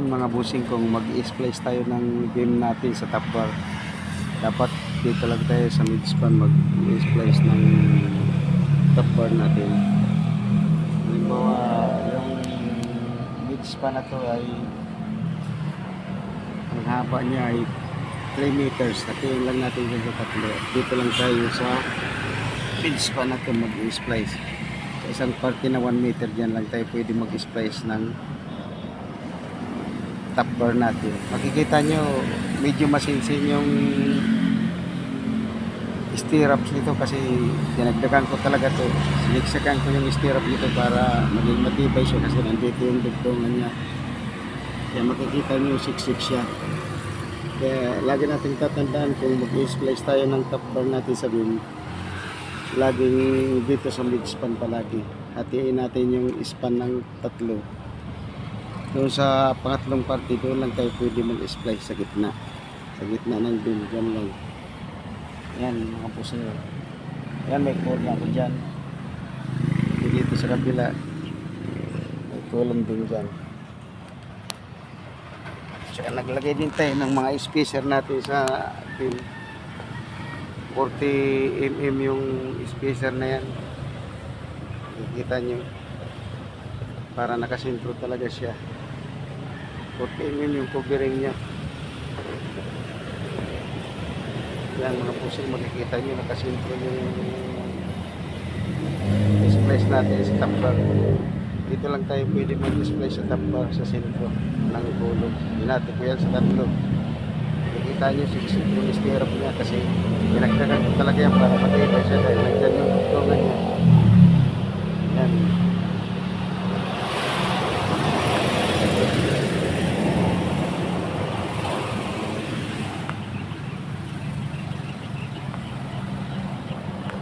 Yan mga busing, kung mag-splice tayo ng beam natin sa top bar, dapat dito lang tayo sa mid span mag-splice ng top bar natin. Halimbawa yung mid span na to ay ang haba niya ay 3 meters. Hatiin lang natin sa tatlo. Dito lang tayo sa mid span na to mag-splice. Sa isang parte na 1 meter, dyan lang tayo pwede mag-splice ng top bar natin. Makikita nyo medyo masinsin yung stirrups nito kasi dinagdagan ko talaga to. Siniksakan ko yung stirrup nito para maging matibay siya kasi nandito yung dugtungan niya. Kaya makikita nyo siksik siya. Kaya lagi natin tatandaan kung mag-splice tayo ng top bar natin sa beam, laging dito sa mid span palagi. Hatiin natin yung span ng tatlo. Doon sa pangatlong parte, doon lang tayo pwede mag-splice sa gitna. Sa gitna ng beam, dyan lang. Yan mga puso. Yan, may corner ako dyan. Dito sa kabila, may column din dyan. So, naglagay din tayo ng mga spacer natin sa beam. 40 mm yung spacer na yan. Nakikita nyo. Para nakasintro talaga siya. 40 mm yung covering niya. Yan mga pusing, makikita nyo nakasintro yung splice natin sa top bar. Dito lang tayo pwede mag-splice sa top bar sa sentro ng gulong. Hinati ko yan sa tatlo. Makikita nyo yung stirrup niya kasi pinagdagan ko talaga yan para matibay siya dahil nandyan yung tuktungan niya. Yan.